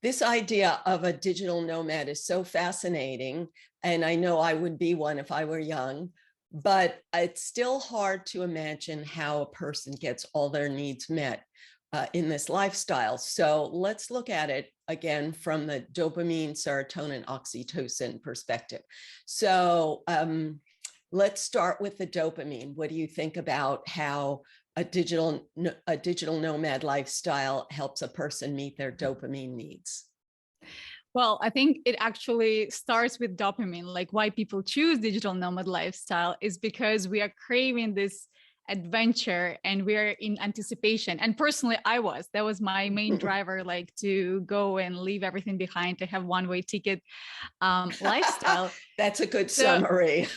This idea of a digital nomad is so fascinating. And I know I would be one if I were young, but it's still hard to imagine how a person gets all their needs met in this lifestyle. So let's look at it again from the dopamine, serotonin, oxytocin perspective. So let's start with the dopamine. What do you think about how a digital nomad lifestyle helps a person meet their dopamine needs? Well, I think it actually starts with dopamine. Like why people choose digital nomad lifestyle is because we are craving this adventure and we are in anticipation. And personally, that was my main driver, like to go and leave everything behind, to have one-way ticket lifestyle. That's a good So summary.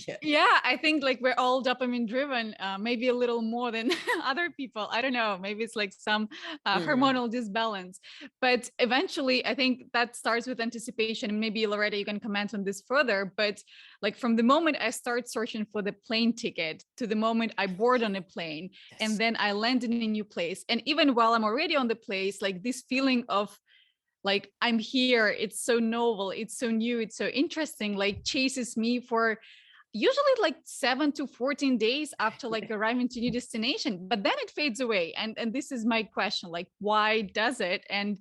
Yeah. yeah, I think like we're all dopamine driven, maybe a little more than other people. I don't know. Maybe it's like some hormonal disbalance. But eventually, I think that starts with anticipation. And maybe Loretta, you can comment on this further. But like from the moment I start searching for the plane ticket to the moment I board on a plane, and Yes. then I land in a new place. And even while I'm already on the place, like this feeling of like I'm here, it's so novel, it's so new, it's so interesting, like chases me for usually like 7 to 14 days after like arriving to new destination, but then it fades away. And this is my question, like why does it, and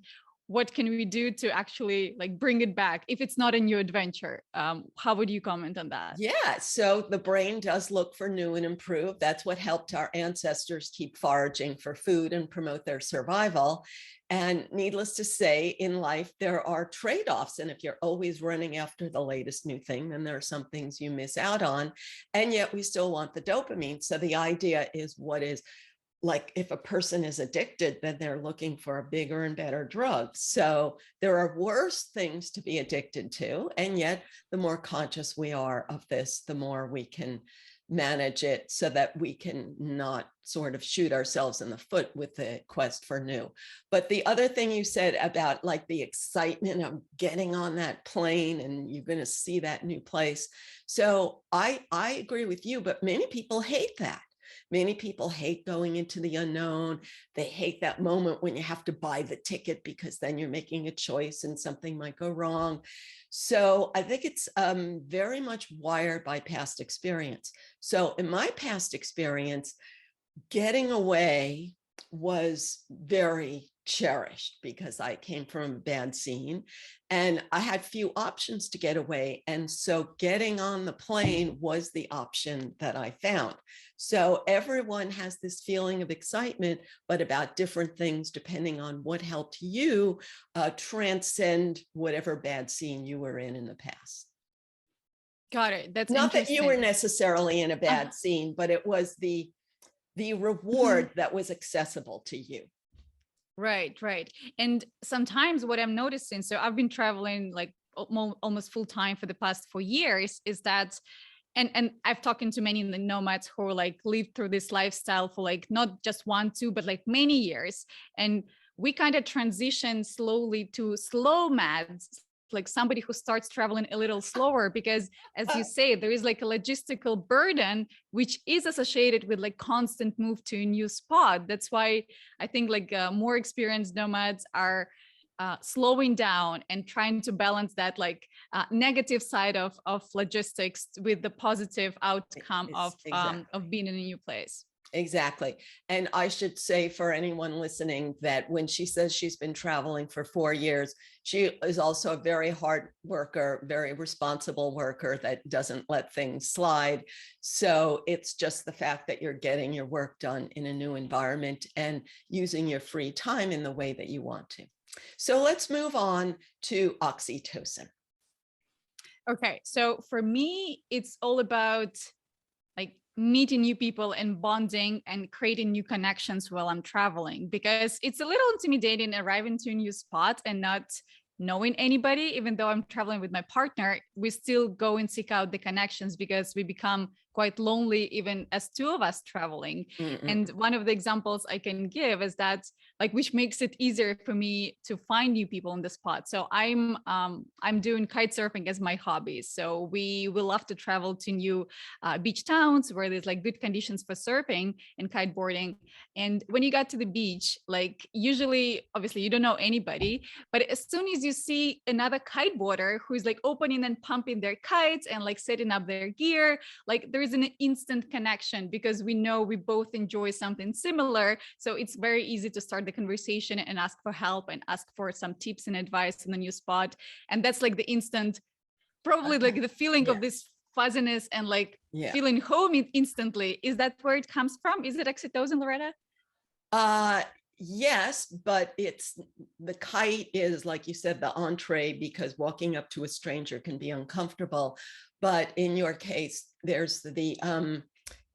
what can we do to actually like bring it back if it's not a new adventure? How would you comment on that? Yeah, so the brain does look for new and improved. That's what helped our ancestors keep foraging for food and promote their survival. And needless to say, in life, there are trade-offs. And if you're always running after the latest new thing, then there are some things you miss out on. And yet we still want the dopamine. So the idea is, what is, like, if a person is addicted, then they're looking for a bigger and better drug. So there are worse things to be addicted to. And yet the more conscious we are of this, the more we can manage it so that we can not sort of shoot ourselves in the foot with the quest for new. But the other thing you said about like the excitement of getting on that plane and you're going to see that new place. So I agree with you, but many people hate that. Many people hate going into the unknown. They hate that moment when you have to buy the ticket because then you're making a choice and something might go wrong. So I think it's very much wired by past experience. So in my past experience, getting away was very cherished because I came from a bad scene and I had few options to get away. And so getting on the plane was the option that I found. So everyone has this feeling of excitement, but about different things depending on what helped you transcend whatever bad scene you were in the past. Got it. That's Not that you interesting. were necessarily in a bad scene, but it was the reward that was accessible to you. Right, right. And sometimes what I'm noticing, so I've been traveling like almost full time for the past 4 years, is that and I've talked to many nomads who like lived through this lifestyle for like not just 1, 2, but like many years. And we kind of transition slowly to slow mads, like somebody who starts traveling a little slower, because as you say, there is like a logistical burden which is associated with like constant move to a new spot. That's why I think like more experienced nomads are slowing down and trying to balance that like negative side of logistics with the positive outcome Exactly. of being in a new place. Exactly. And I should say for anyone listening that when she says she's been traveling for 4 years, she is also a very hard worker, very responsible worker that doesn't let things slide. So it's just the fact that you're getting your work done in a new environment and using your free time in the way that you want to. So let's move on to oxytocin. Okay, so for me, it's all about like meeting new people and bonding and creating new connections while I'm traveling, because it's a little intimidating arriving to a new spot and not knowing anybody. Even though I'm traveling with my partner, we still go and seek out the connections because we become quite lonely, even as two of us traveling. And one of the examples I can give is that, like, which makes it easier for me to find new people on the spot. So I'm doing kite surfing as my hobby. So we will love to travel to new beach towns where there's like good conditions for surfing and kiteboarding. And when you got to the beach, like usually, obviously, you don't know anybody, but as soon as you see another kiteboarder who's like opening and pumping their kites and like setting up their gear, like there is an instant connection because we know we both enjoy something similar. So it's very easy to start the conversation and ask for help and ask for some tips and advice in the new spot. And that's like the instant, probably like the feeling of this fuzziness and like feeling home instantly. Is that where it comes from? Is it oxytocin, Loretta? Yes, but it's the kite is, like you said, the entree, because walking up to a stranger can be uncomfortable. But in your case, there's the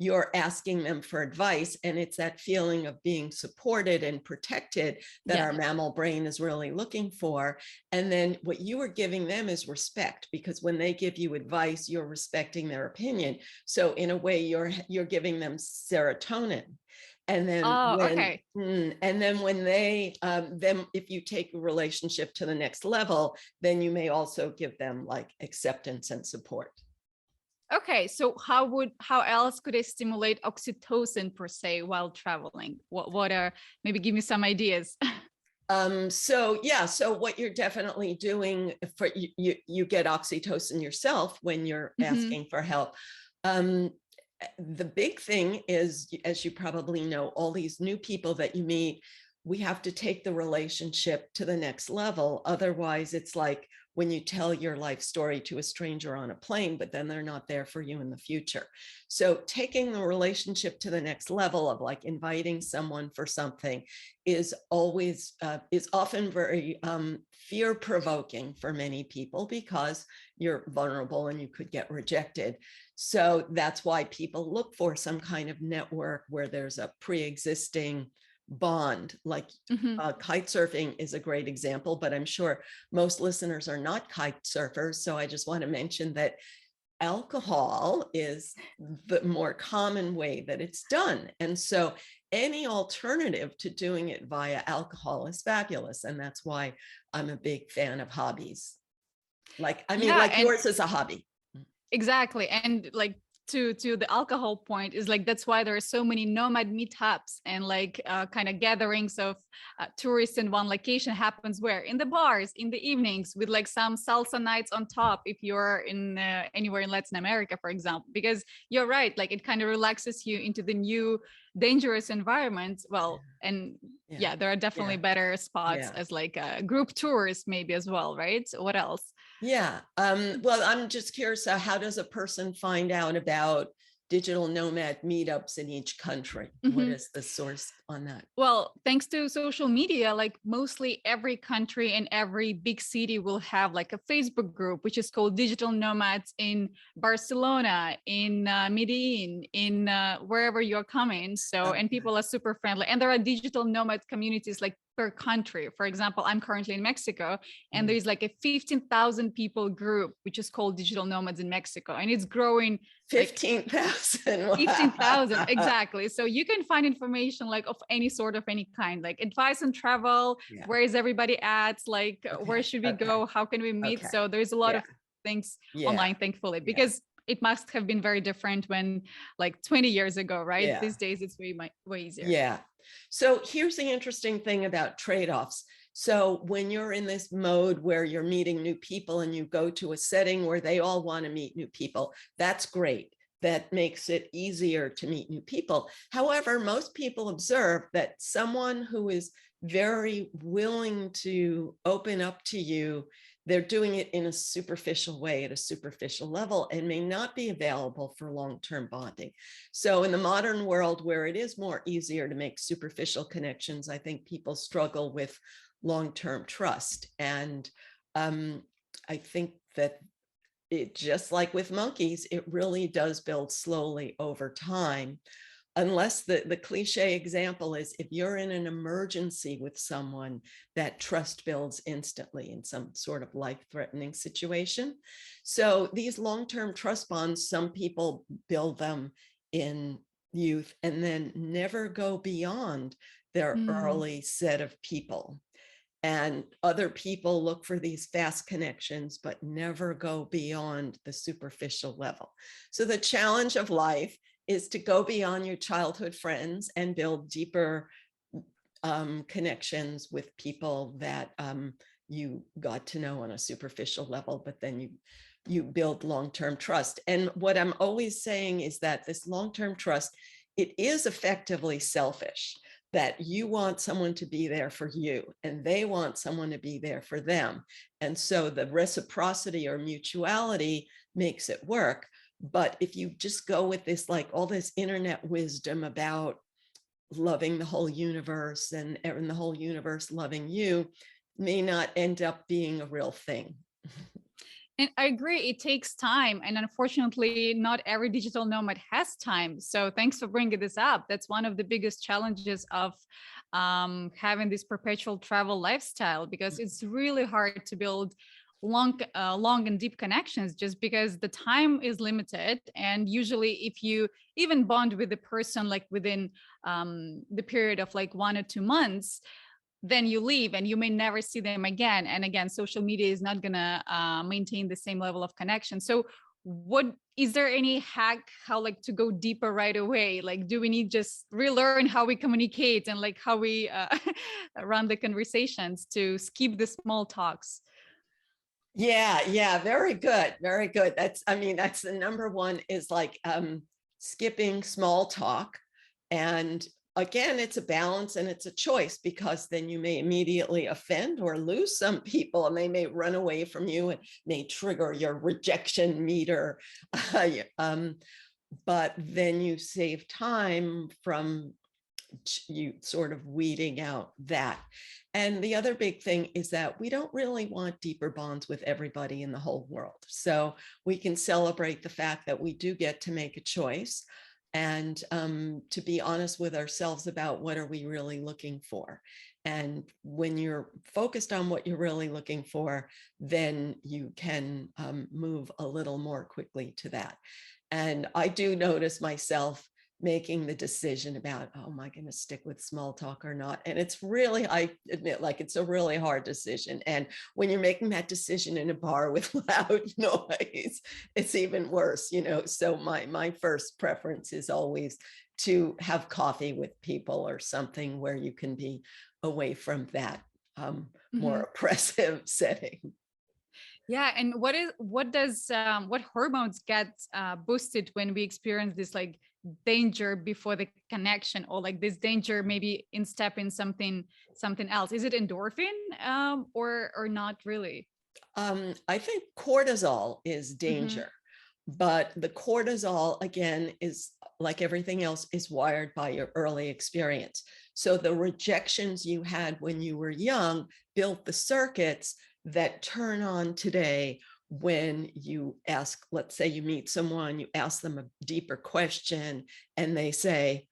you're asking them for advice, and it's that feeling of being supported and protected that our mammal brain is really looking for. And then what you are giving them is respect, because when they give you advice, you're respecting their opinion. So in a way, you're giving them serotonin. And then when they then if you take a relationship to the next level, then you may also give them like acceptance and support. Okay, so how else could I stimulate oxytocin per se while traveling? What are, maybe give me some ideas. So what you're definitely doing for you get oxytocin yourself when you're asking for help. The big thing is, as you probably know, all these new people that you meet, we have to take the relationship to the next level. Otherwise, it's like when you tell your life story to a stranger on a plane, but then they're not there for you in the future. So taking the relationship to the next level of like inviting someone for something is always is often very fear-provoking for many people, because you're vulnerable and you could get rejected. So that's why people look for some kind of network where there's a pre-existing bond. Like kite surfing is a great example, but I'm sure most listeners are not kite surfers. So I just want to mention that alcohol is the more common way that it's done. And so any alternative to doing it via alcohol is fabulous. And that's why I'm a big fan of hobbies. Like, I mean, like yours is a hobby. Exactly. And like to the alcohol point is like, that's why there are so many nomad meetups and like kind of gatherings of tourists in one location happens where in the bars in the evenings with like some salsa nights on top if you're in anywhere in Latin America, for example, because you're right, like it kind of relaxes you into the new dangerous environment. Well, and there are definitely better spots as like group tours maybe as well, right? So what else? Yeah. Well, I'm just curious, how does a person find out about digital nomad meetups in each country? What is the source on that? Well, thanks to social media, like mostly every country and every big city will have like a Facebook group, which is called Digital Nomads in Barcelona, in Medellin, in wherever you're coming. So, and people are super friendly. And there are digital nomad communities like per country. For example, I'm currently in Mexico, and there's like a 15,000 people group, which is called Digital Nomads in Mexico. And it's growing 15,000. 15,000, exactly. So you can find information like of any sort of any kind, like advice on travel, where is everybody at, like where should we go, how can we meet? So there's a lot of things online, thankfully, because it must have been very different when like 20 years ago, right? These days it's way easier. Yeah. So here's the interesting thing about trade-offs. So when you're in this mode where you're meeting new people and you go to a setting where they all want to meet new people, that's great. That makes it easier to meet new people. However, most people observe that someone who is very willing to open up to you, they're doing it in a superficial way at a superficial level and may not be available for long-term bonding. So in the modern world where it is more easier to make superficial connections, I think people struggle with long-term trust. And I think that it, just like with monkeys, it really does build slowly over time. unless the cliche example is if you're in an emergency with someone, that trust builds instantly in some sort of life-threatening situation. So these long-term trust bonds, some people build them in youth and then never go beyond their Mm. early set of people. And other people look for these fast connections, but never go beyond the superficial level. So the challenge of life is to go beyond your childhood friends and build deeper connections with people that you got to know on a superficial level, but then you build long-term trust. And what I'm always saying is that this long-term trust, it is effectively selfish, that you want someone to be there for you and they want someone to be there for them. And so the reciprocity or mutuality makes it work. But if you just go with this, like all this internet wisdom about loving the whole universe and the whole universe loving you, may not end up being a real thing. And I agree, it takes time. And unfortunately, not every digital nomad has time. So thanks for bringing this up. That's one of the biggest challenges of having this perpetual travel lifestyle, because it's really hard to build long and deep connections just because the time is limited. And usually if you even bond with the person like within the period of like 1 or 2 months, then you leave and you may never see them again. And again, social media is not gonna maintain the same level of connection. So what is there any hack how like to go deeper right away? Like, do we need just relearn how we communicate and like how we run the conversations to skip the small talks? Yeah, very good, very good. That's, I mean, that's the number one, is like skipping small talk. And again, it's a balance and it's a choice, because then you may immediately offend or lose some people and they may run away from you and may trigger your rejection meter. But then you save time from you sort of weeding out that. And the other big thing is that we don't really want deeper bonds with everybody in the whole world. So we can celebrate the fact that we do get to make a choice, and to be honest with ourselves about what are we really looking for. And when you're focused on what you're really looking for, then you can move a little more quickly to that. And I do notice myself making the decision about, oh, am I going to stick with small talk or not? And it's really, I admit, like it's a really hard decision. And when you're making that decision in a bar with loud noise, it's even worse, you know. So my first preference is always to have coffee with people or something where you can be away from that more oppressive setting. Yeah, and what hormones get boosted when we experience this like danger before the connection, or like this danger maybe in step in something else? Is it endorphin or not really? I think cortisol is Hmm. danger, but the cortisol, again, is like everything else, is wired by your early experience. So the rejections you had when you were young built the circuits that turn on today when you ask, let's say you meet someone, you ask them a deeper question, and they say,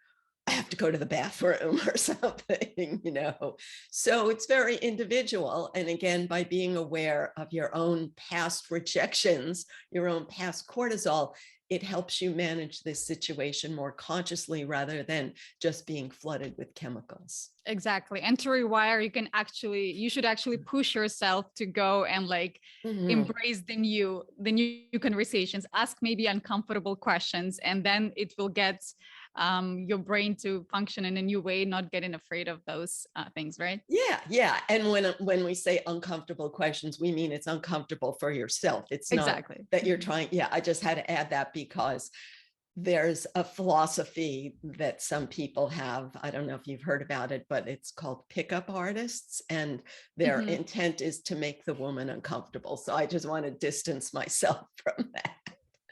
I have to go to the bathroom or something, you know. So it's very individual. And again, by being aware of your own past rejections, your own past cortisol, it helps you manage this situation more consciously rather than just being flooded with chemicals. Exactly. And to rewire, you should actually push yourself to go and like Mhm. embrace the new conversations, ask maybe uncomfortable questions, and then it will get your brain to function in a new way, not getting afraid of those things, right? Yeah. And when we say uncomfortable questions, we mean it's uncomfortable for yourself. It's not Exactly. that you're Mhm. trying. Yeah, I just had to add that because there's a philosophy that some people have. I don't know if you've heard about it, but it's called pickup artists, and their Mhm. intent is to make the woman uncomfortable. So I just want to distance myself from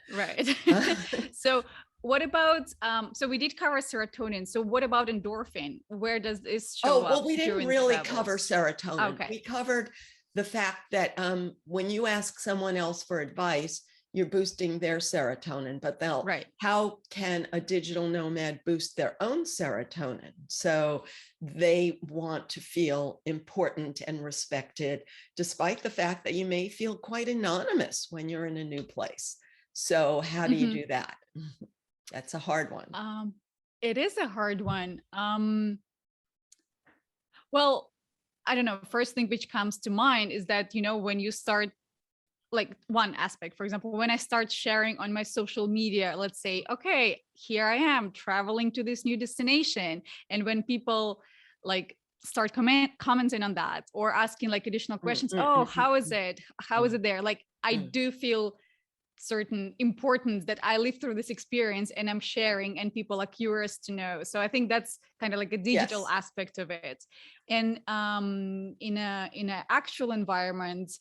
Right. that. So what about so we did cover serotonin. So what about endorphin? Where does this show Oh, well, up we didn't during the really cover travels? serotonin. Okay. We covered the fact that when you ask someone else for advice, you're boosting their serotonin, but Right. how can a digital nomad boost their own serotonin? So they want to feel important and respected, despite the fact that you may feel quite anonymous when you're in a new place. So how do you Mhm. do that? That's a hard one. It is a hard one. Well, I don't know. First thing which comes to mind is that, when you start, like, one aspect, for example, when I start sharing on my social media, let's say, okay, here I am traveling to this new destination. And when people like start commenting on that or asking like additional Mm, questions, mm, oh, mm, mm, how is it? How is mm, it there? Like, I mm. do feel certain importance that I lived through this experience and I'm sharing, and people are curious to know. So I think that's kind of like a digital Yes. aspect of it. And in a actual environment,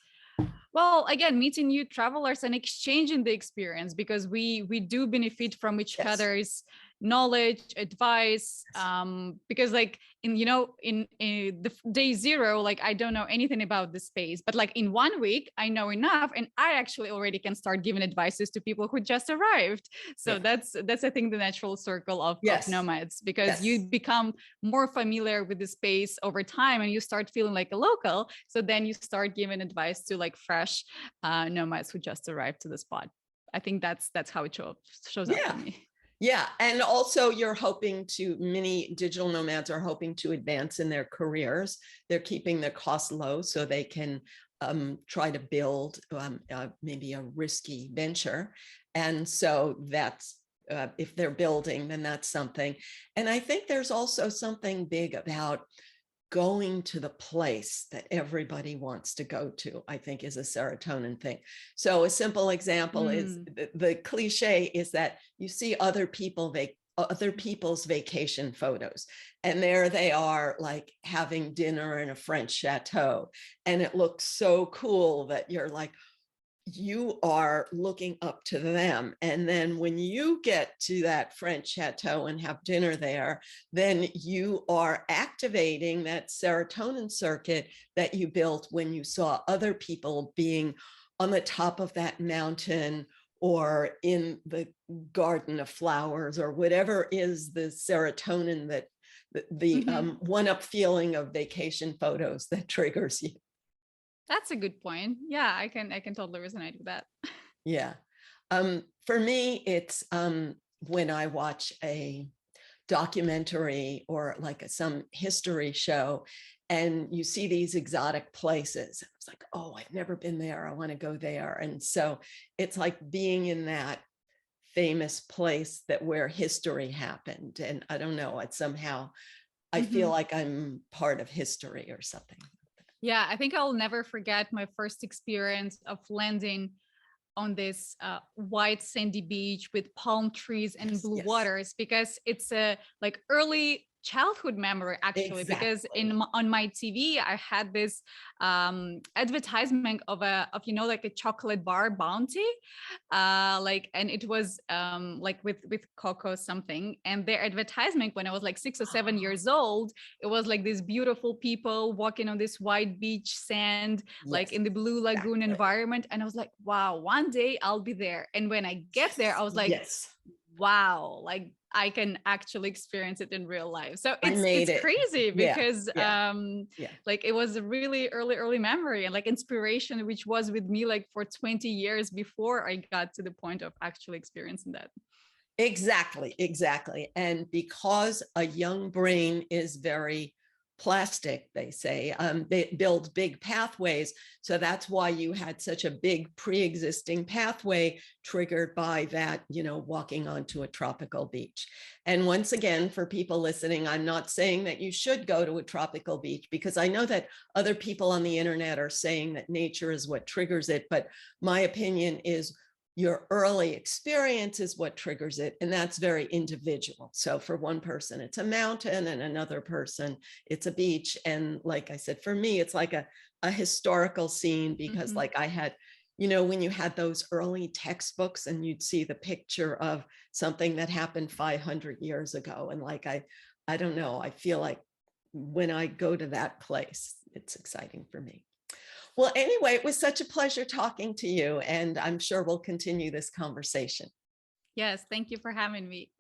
well, again, meeting new travelers and exchanging the experience, because we do benefit from each Yes. other's knowledge, advice. Yes. Because like in the day zero, like I don't know anything about the space, but like in 1 week, I know enough, and I actually already can start giving advices to people who just arrived. So Yeah. that's I think the natural circle of Yes. nomads, because you Yes. become more familiar with the space over time and you start feeling like a local. So then you start giving advice to like fresh nomads who just arrived to the spot. I think that's how it shows up for Yeah. me. Yeah. And also many digital nomads are hoping to advance in their careers. They're keeping their costs low so they can try to build maybe a risky venture. And so that's, if they're building, then that's something. And I think there's also something big about going to the place that everybody wants to go to, I think, is a serotonin thing. So a simple example is Mm. the cliche is that you see other people's vacation photos, and there they are, like having dinner in a French chateau, and it looks so cool that you're like, you are looking up to them. And then when you get to that French chateau and have dinner there, then you are activating that serotonin circuit that you built when you saw other people being on the top of that mountain or in the garden of flowers, or whatever is the serotonin that the Mm-hmm. one-up feeling of vacation photos that triggers you. That's a good point. Yeah, I can totally resonate with that. Yeah. For me, it's when I watch a documentary or like some history show, and you see these exotic places. It's like, oh, I've never been there. I want to go there. And so it's like being in that famous place that where history happened. And I don't know, it's somehow, I feel Mm-hmm. like I'm part of history or something. Yeah, I think I'll never forget my first experience of landing on this white sandy beach with palm trees and Yes, blue yes, waters, because it's a like early childhood memory actually, because exactly. on my TV I had this advertisement of like a chocolate bar Bounty, like, and it was like with cocoa something, and their advertisement when I was like 6 or 7 years old, it was like these beautiful people walking on this white beach sand, like Yes, in the blue lagoon exactly. environment, and I was like, wow, one day I'll be there. And when I get there, Yes, I was like, yes. wow, like I can actually experience it in real life. So I it's made it. crazy Yeah, because yeah, yeah. like it was a really early memory and like inspiration which was with me like for 20 years before I got to the point of actually experiencing that. Exactly, exactly. And because a young brain is very plastic, they say, they build big pathways. So that's why you had such a big pre-existing pathway triggered by that, walking onto a tropical beach. And once again, for people listening, I'm not saying that you should go to a tropical beach, because I know that other people on the internet are saying that nature is what triggers it. But my opinion is your early experience is what triggers it. And that's very individual. So for one person, it's a mountain, and another person, it's a beach. And like I said, for me, it's like a historical scene, because Mm-hmm. like I had, when you had those early textbooks and you'd see the picture of something that happened 500 years ago. And like, I don't know, I feel like when I go to that place, it's exciting for me. Well, anyway, it was such a pleasure talking to you, and I'm sure we'll continue this conversation. Yes, thank you for having me.